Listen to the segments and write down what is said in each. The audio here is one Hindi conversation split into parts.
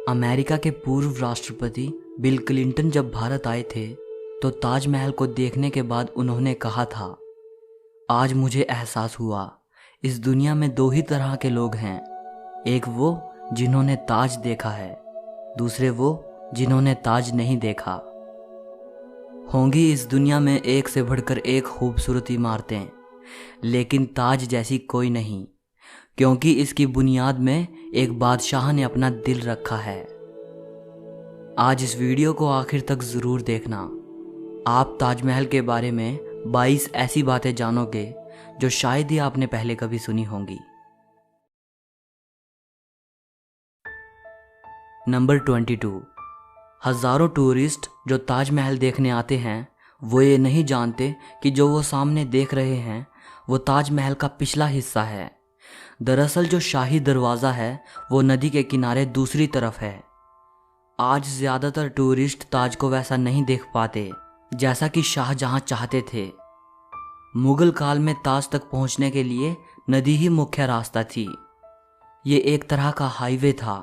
अमेरिका के पूर्व राष्ट्रपति बिल क्लिंटन जब भारत आए थे तो ताजमहल को देखने के बाद उन्होंने कहा था, आज मुझे एहसास हुआ इस दुनिया में दो ही तरह के लोग हैं, एक वो जिन्होंने ताज देखा है, दूसरे वो जिन्होंने ताज नहीं देखा। होंगी इस दुनिया में एक से बढ़कर एक खूबसूरत इमारतें, लेकिन ताज जैसी कोई नहीं, क्योंकि इसकी बुनियाद में एक बादशाह ने अपना दिल रखा है। आज इस वीडियो को आखिर तक ज़रूर देखना। आप ताजमहल के बारे में 22 ऐसी बातें जानोगे जो शायद ही आपने पहले कभी सुनी होंगी। नंबर 22। हज़ारों टूरिस्ट जो ताजमहल देखने आते हैं वो ये नहीं जानते कि जो वो सामने देख रहे हैं वो ताजमहल का पिछला हिस्सा है। दरअसल जो शाही दरवाज़ा है वो नदी के किनारे दूसरी तरफ है। आज ज़्यादातर टूरिस्ट ताज को वैसा नहीं देख पाते जैसा कि शाहजहां चाहते थे। मुगल काल में ताज तक पहुंचने के लिए नदी ही मुख्य रास्ता थी। ये एक तरह का हाईवे था।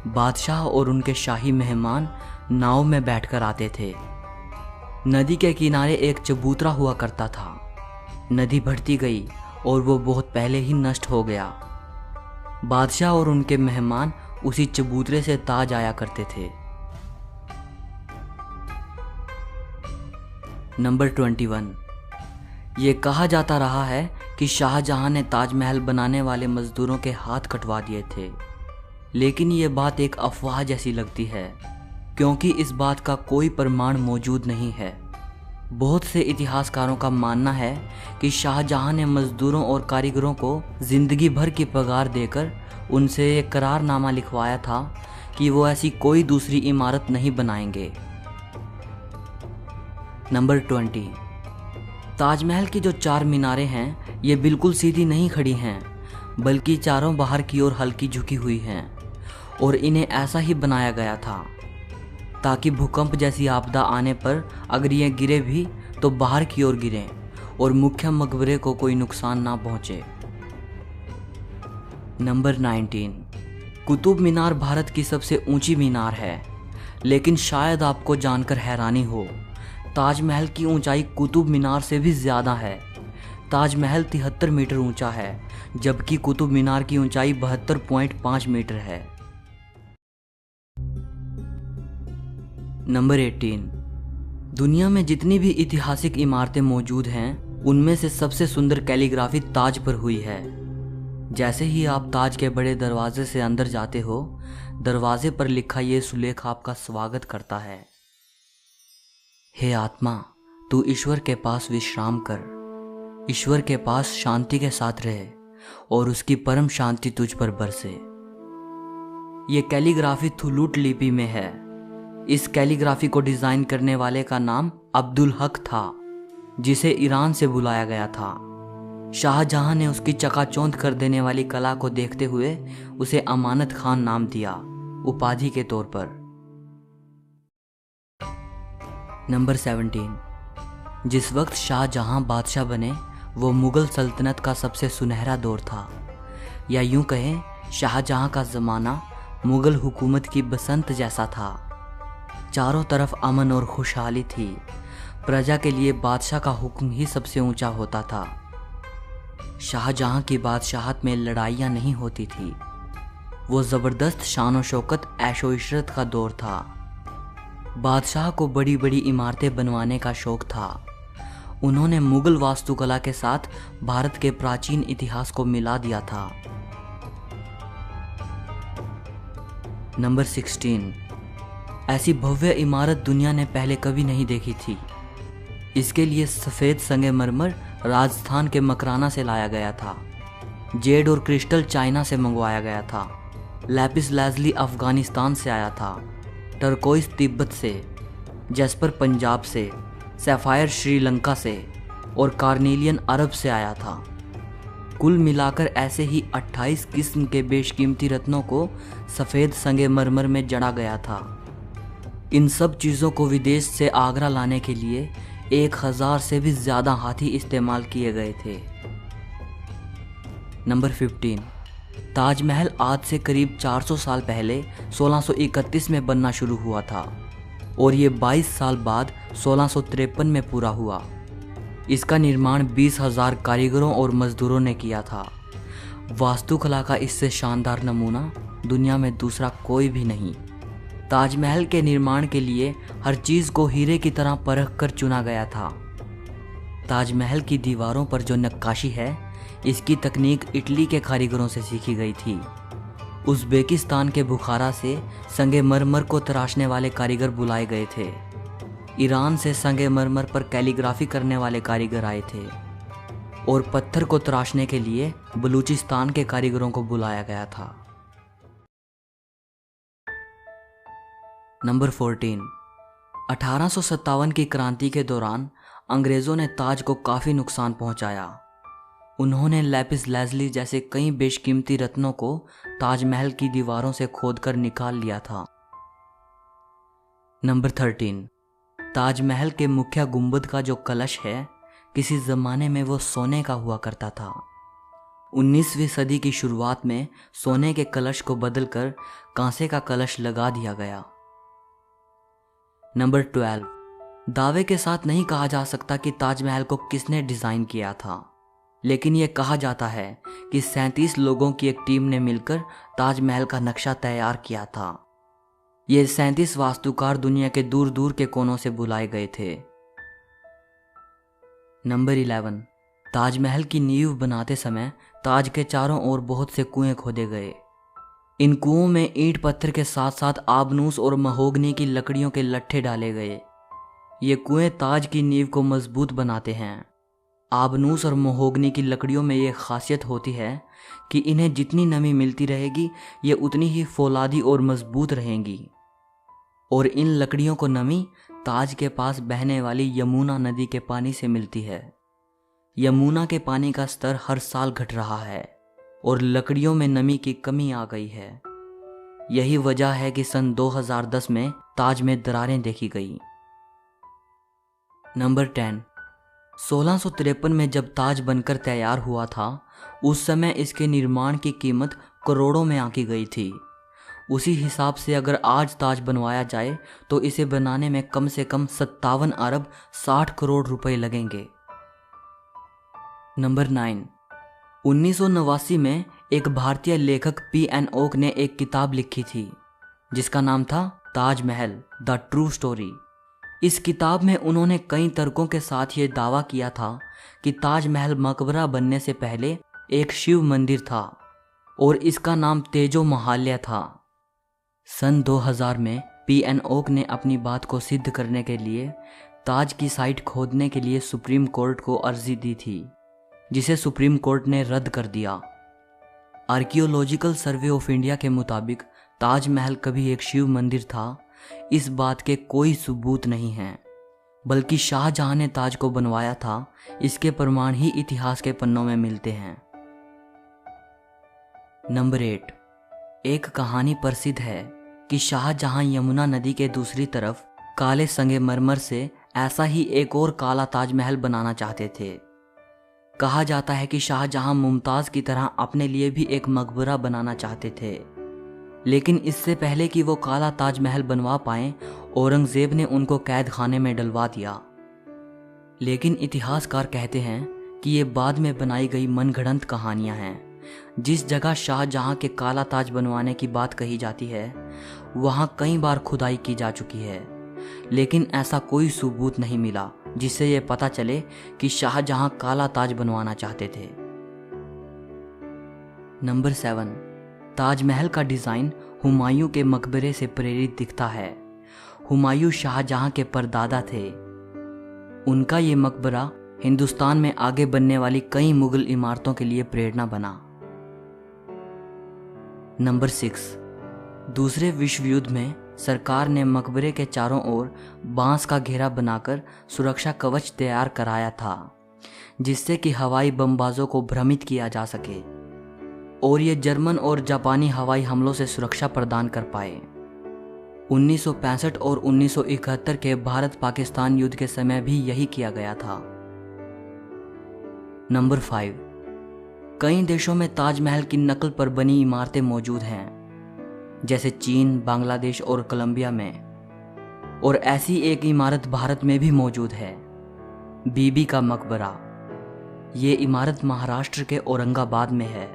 बादशाह और उनके शाही मेहमान नाव में बैठकर आते थे। नदी के किनारे एक चबूतरा हुआ करता था। नदी बढ़ती गई और वो बहुत पहले ही नष्ट हो गया। बादशाह और उनके मेहमान उसी चबूतरे से ताज आया करते थे। नंबर 21। ये कहा जाता रहा है कि शाहजहां ने ताजमहल बनाने वाले मजदूरों के हाथ कटवा दिए थे, लेकिन ये बात एक अफवाह जैसी लगती है, क्योंकि इस बात का कोई प्रमाण मौजूद नहीं है। बहुत से इतिहासकारों का मानना है कि शाहजहां ने मजदूरों और कारीगरों को जिंदगी भर की पगार देकर उनसे एक करारनामा लिखवाया था कि वो ऐसी कोई दूसरी इमारत नहीं बनाएंगे। नंबर 20। ताजमहल की जो 4 मीनारें हैं ये बिल्कुल सीधी नहीं खड़ी हैं, बल्कि चारों बाहर की ओर हल्की झुकी हुई हैं, और इन्हें ऐसा ही बनाया गया था ताकि भूकंप जैसी आपदा आने पर अगर ये गिरे भी तो बाहर की ओर गिरें और मुख्य मकबरे को कोई नुकसान ना पहुंचे। नंबर 19। कुतुब मीनार भारत की सबसे ऊंची मीनार है, लेकिन शायद आपको जानकर हैरानी हो, ताजमहल की ऊंचाई कुतुब मीनार से भी ज़्यादा है। ताजमहल 73 मीटर ऊंचा है, जबकि कुतुब मीनार की ऊंचाई 72.5 मीटर है। नंबर 18। दुनिया में जितनी भी ऐतिहासिक इमारतें मौजूद हैं उनमें से सबसे सुंदर कैलीग्राफी ताज पर हुई है। जैसे ही आप ताज के बड़े दरवाजे से अंदर जाते हो, दरवाजे पर लिखा ये सुलेख आपका स्वागत करता है। हे आत्मा, तू ईश्वर के पास विश्राम कर, ईश्वर के पास शांति के साथ रहे और उसकी परम शांति तुझ पर बरसे। ये कैलीग्राफी थुलूट लिपि में है। इस कैलीग्राफी को डिज़ाइन करने वाले का नाम अब्दुल हक था, जिसे ईरान से बुलाया गया था। शाहजहां ने उसकी चकाचौंध कर देने वाली कला को देखते हुए उसे अमानत खान नाम दिया, उपाधि के तौर पर। नंबर 17। जिस वक्त शाहजहां बादशाह बने वो मुग़ल सल्तनत का सबसे सुनहरा दौर था, या यूं कहें शाहजहां का ज़माना मुग़ल हुकूमत की बसंत जैसा था। चारों तरफ अमन और खुशहाली थी। प्रजा के लिए बादशाह का हुक्म ही सबसे ऊंचा होता था। शाहजहां की बादशाहत में लड़ाइयाँ नहीं होती थी। वो ज़बरदस्त शान व शौकत ऐशो इशरत का दौर था। बादशाह को बड़ी बड़ी इमारतें बनवाने का शौक़ था। उन्होंने मुग़ल वास्तुकला के साथ भारत के प्राचीन इतिहास को मिला दिया था। नंबर 16। ऐसी भव्य इमारत दुनिया ने पहले कभी नहीं देखी थी। इसके लिए सफ़ेद संगमरमर राजस्थान के मकराना से लाया गया था। जेड और क्रिस्टल चाइना से मंगवाया गया था। लैपिस लाजुली अफ़गानिस्तान से आया था। टर्कोइस तिब्बत से, जैस्पर पंजाब से, सैफायर श्रीलंका से और कार्नेलियन अरब से आया था। कुल मिलाकर ऐसे ही 28 किस्म के बेशकीमती रत्नों को सफ़ेद संगमरमर में जड़ा गया था। इन सब चीज़ों को विदेश से आगरा लाने के लिए 1000 से भी ज़्यादा हाथी इस्तेमाल किए गए थे। नंबर 15। ताजमहल आज से करीब 400 साल पहले 1631 में बनना शुरू हुआ था और ये 22 साल बाद 1653 में पूरा हुआ। इसका निर्माण 20,000 कारीगरों और मजदूरों ने किया था। वास्तुकला का इससे शानदार नमूना दुनिया में दूसरा कोई भी नहीं। ताजमहल के निर्माण के लिए हर चीज़ को हीरे की तरह परख कर चुना गया था। ताजमहल की दीवारों पर जो नक्काशी है, इसकी तकनीक इटली के कारीगरों से सीखी गई थी। उज़्बेकिस्तान के बुखारा से संगमरमर को तराशने वाले कारीगर बुलाए गए थे। ईरान से संगमरमर पर कैलीग्राफी करने वाले कारीगर आए थे और पत्थर को तराशने के लिए बलूचिस्तान के कारीगरों को बुलाया गया था। नंबर 14। 1857 की क्रांति के दौरान अंग्रेज़ों ने ताज को काफ़ी नुकसान पहुंचाया। उन्होंने लैपिस लाजुली जैसे कई बेशकीमती रत्नों को ताजमहल की दीवारों से खोदकर निकाल लिया था। नंबर 13। ताजमहल के मुख्य गुंबद का जो कलश है, किसी ज़माने में वो सोने का हुआ करता था। 19वीं सदी की शुरुआत में सोने के कलश को बदलकर कांसे का कलश लगा दिया गया। नंबर 12। दावे के साथ नहीं कहा जा सकता कि ताजमहल को किसने डिज़ाइन किया था, लेकिन यह कहा जाता है कि 37 लोगों की एक टीम ने मिलकर ताजमहल का नक्शा तैयार किया था। ये 37 वास्तुकार दुनिया के दूर दूर के कोनों से बुलाए गए थे। नंबर 11। ताजमहल की नींव बनाते समय ताज के चारों ओर बहुत से कुएं खोदे गए। इन कुओं में ईंट पत्थर के साथ साथ आबनूस और महोगनी की लकड़ियों के लट्ठे डाले गए। ये कुएं ताज की नींव को मजबूत बनाते हैं। आबनूस और महोगनी की लकड़ियों में ये खासियत होती है कि इन्हें जितनी नमी मिलती रहेगी, ये उतनी ही फौलादी और मजबूत रहेंगी। और इन लकड़ियों को नमी ताज के पास बहने वाली यमुना नदी के पानी से मिलती है। यमुना के पानी का स्तर हर साल घट रहा है और लकड़ियों में नमी की कमी आ गई है। यही वजह है कि सन 2010 में ताज में दरारें देखी गई। नंबर 10। 1653 में जब ताज बनकर तैयार हुआ था, उस समय इसके निर्माण की कीमत करोड़ों में आंकी गई थी। उसी हिसाब से अगर आज ताज बनवाया जाए तो इसे बनाने में कम से कम 57 अरब 60 करोड़ रुपए लगेंगे। नंबर 9। 1989 में एक भारतीय लेखक P.N. ओक ने एक किताब लिखी थी जिसका नाम था ताजमहल द ट्रू स्टोरी। इस किताब में उन्होंने कई तर्कों के साथ ये दावा किया था कि ताजमहल मकबरा बनने से पहले एक शिव मंदिर था और इसका नाम तेजो महाल्या था। सन 2000 में P.N. ओक ने अपनी बात को सिद्ध करने के लिए ताज की साइट खोदने के लिए सुप्रीम कोर्ट को अर्जी दी थी, जिसे सुप्रीम कोर्ट ने रद्द कर दिया। आर्कियोलॉजिकल सर्वे ऑफ इंडिया के मुताबिक ताजमहल कभी एक शिव मंदिर था, इस बात के कोई सबूत नहीं हैं, बल्कि शाहजहां ने ताज को बनवाया था, इसके प्रमाण ही इतिहास के पन्नों में मिलते हैं। नंबर 8। एक कहानी प्रसिद्ध है कि शाहजहां यमुना नदी के दूसरी तरफ काले संगमरमर से ऐसा ही एक और काला ताजमहल बनाना चाहते थे। कहा जाता है कि शाहजहां मुमताज़ की तरह अपने लिए भी एक मकबरा बनाना चाहते थे, लेकिन इससे पहले कि वो काला ताजमहल बनवा पाएं, औरंगज़ेब ने उनको कैद खाने में डलवा दिया। लेकिन इतिहासकार कहते हैं कि ये बाद में बनाई गई मनगढ़ंत कहानियां हैं। जिस जगह शाहजहां के काला ताज बनवाने की बात कही जाती है, वहां कई बार खुदाई की जा चुकी है, लेकिन ऐसा कोई सबूत नहीं मिला जिससे यह पता चले कि शाहजहां काला ताज बनवाना चाहते थे। नंबर 7। ताजमहल का डिज़ाइन हुमायूं के मकबरे से प्रेरित दिखता है। हुमायूं शाहजहां के परदादा थे। उनका ये मकबरा हिंदुस्तान में आगे बनने वाली कई मुगल इमारतों के लिए प्रेरणा बना। नंबर 6। दूसरे विश्व युद्ध में सरकार ने मकबरे के चारों ओर बांस का घेरा बनाकर सुरक्षा कवच तैयार कराया था, जिससे कि हवाई बमबाजों को भ्रमित किया जा सके और ये जर्मन और जापानी हवाई हमलों से सुरक्षा प्रदान कर पाए। 1965 और 1971 के भारत पाकिस्तान युद्ध के समय भी यही किया गया था। नंबर 5। कई देशों में ताजमहल की नकल पर बनी इमारतें मौजूद हैं, जैसे चीन, बांग्लादेश और कोलंबिया में। और ऐसी एक इमारत भारत में भी मौजूद है, बीबी का मकबरा। ये इमारत महाराष्ट्र के औरंगाबाद में है।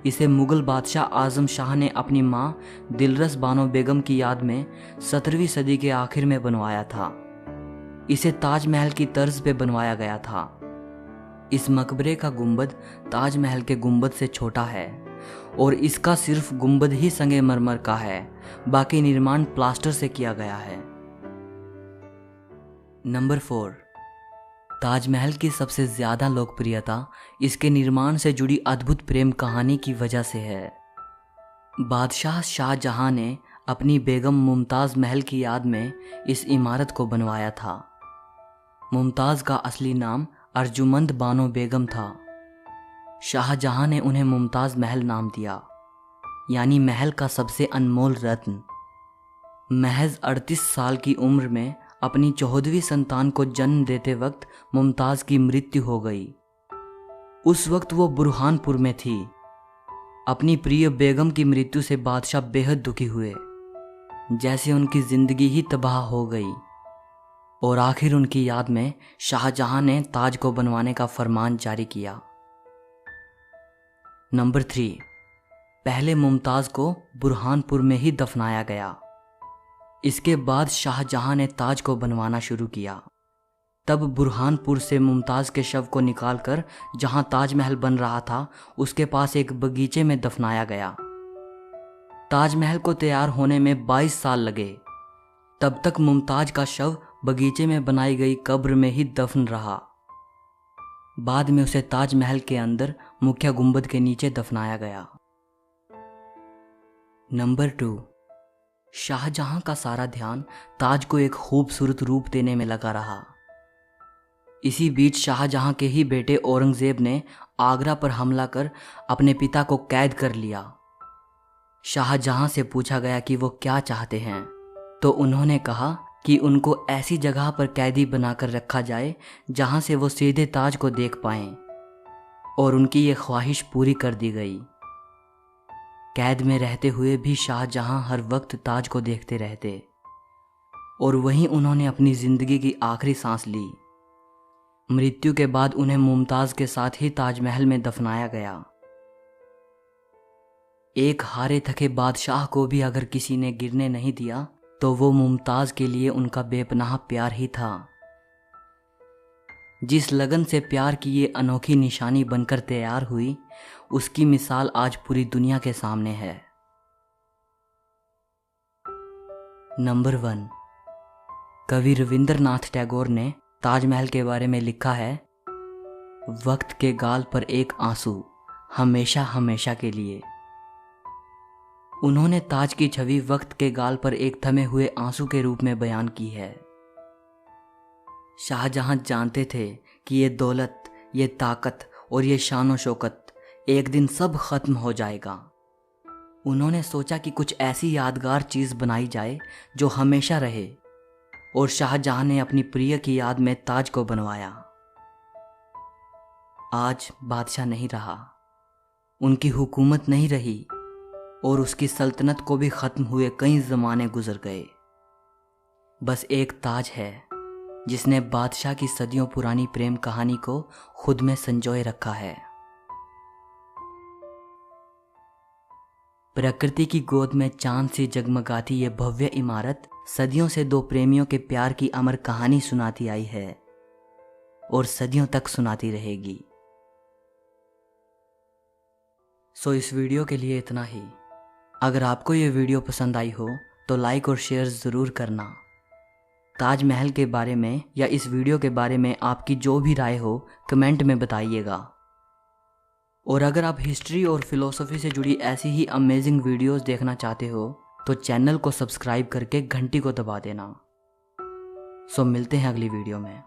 इसे मुगल बादशाह आजम शाह ने अपनी मां दिलरस बानो बेगम की याद में 17वीं सदी के आखिर में बनवाया था। इसे ताजमहल की तर्ज पे बनवाया गया था। इस मकबरे का गुंबद ताजमहल के गुंबद से छोटा है और इसका सिर्फ गुंबद ही संगमरमर का है, बाकी निर्माण प्लास्टर से किया गया है। नंबर 4, ताजमहल की सबसे ज्यादा लोकप्रियता इसके निर्माण से जुड़ी अद्भुत प्रेम कहानी की वजह से है। बादशाह शाहजहां ने अपनी बेगम मुमताज महल की याद में इस इमारत को बनवाया था। मुमताज का असली नाम अर्जुमंद बानो बेगम था। शाहजहां ने उन्हें मुमताज महल नाम दिया, यानी महल का सबसे अनमोल रत्न। महज 38 साल की उम्र में अपनी 14वीं संतान को जन्म देते वक्त मुमताज की मृत्यु हो गई। उस वक्त वो बुरहानपुर में थी। अपनी प्रिय बेगम की मृत्यु से बादशाह बेहद दुखी हुए, जैसे उनकी जिंदगी ही तबाह हो गई। और आखिर उनकी याद में शाहजहां ने ताज को बनवाने का फरमान जारी किया। नंबर 3, पहले मुमताज को बुरहानपुर में ही दफनाया गया। इसके बाद शाहजहां ने ताज को बनवाना शुरू किया। तब बुरहानपुर से मुमताज के शव को निकालकर जहां ताजमहल बन रहा था उसके पास एक बगीचे में दफनाया गया। ताजमहल को तैयार होने में 22 साल लगे। तब तक मुमताज का शव बगीचे में बनाई गई कब्र में ही दफन रहा। बाद में उसे ताजमहल के अंदर मुख्य गुंबद के नीचे दफनाया गया। नंबर 2, शाहजहां का सारा ध्यान ताज को एक खूबसूरत रूप देने में लगा रहा। इसी बीच शाहजहां के ही बेटे औरंगजेब ने आगरा पर हमला कर अपने पिता को कैद कर लिया। शाहजहां से पूछा गया कि वो क्या चाहते हैं, तो उन्होंने कहा कि उनको ऐसी जगह पर कैदी बनाकर रखा जाए जहां से वो सीधे ताज को देख पाएं, और उनकी ये ख्वाहिश पूरी कर दी गई। कैद में रहते हुए भी शाहजहां हर वक्त ताज को देखते रहते, और वहीं उन्होंने अपनी जिंदगी की आखिरी सांस ली। मृत्यु के बाद उन्हें मुमताज के साथ ही ताजमहल में दफनाया गया। एक हारे थके बादशाह को भी अगर किसी ने गिरने नहीं दिया तो वो मुमताज के लिए उनका बेपनाह प्यार ही था। जिस लगन से प्यार की ये अनोखी निशानी बनकर तैयार हुई, उसकी मिसाल आज पूरी दुनिया के सामने है। नंबर 1, कवि रविंद्रनाथ टैगोर ने ताजमहल के बारे में लिखा है, वक्त के गाल पर एक आंसू, हमेशा हमेशा के लिए। उन्होंने ताज की छवि वक्त के गाल पर एक थमे हुए आंसू के रूप में बयान की है। शाहजहां जानते थे कि ये दौलत, ये ताकत और ये शान शौकत एक दिन सब खत्म हो जाएगा। उन्होंने सोचा कि कुछ ऐसी यादगार चीज बनाई जाए जो हमेशा रहे, और शाहजहां ने अपनी प्रिय की याद में ताज को बनवाया। आज बादशाह नहीं रहा, उनकी हुकूमत नहीं रही, और उसकी सल्तनत को भी खत्म हुए कई ज़माने गुजर गए। बस एक ताज है जिसने बादशाह की सदियों पुरानी प्रेम कहानी को खुद में संजोए रखा है। प्रकृति की गोद में चांद सी जगमगाती ये भव्य इमारत सदियों से दो प्रेमियों के प्यार की अमर कहानी सुनाती आई है और सदियों तक सुनाती रहेगी। सो इस वीडियो के लिए इतना ही। अगर आपको ये वीडियो पसंद आई हो तो लाइक और शेयर ज़रूर करना। ताजमहल के बारे में या इस वीडियो के बारे में आपकी जो भी राय हो कमेंट में बताइएगा। और अगर आप हिस्ट्री और फिलॉसफी से जुड़ी ऐसी ही अमेजिंग वीडियोस देखना चाहते हो तो चैनल को सब्सक्राइब करके घंटी को दबा देना। सो मिलते हैं अगली वीडियो में।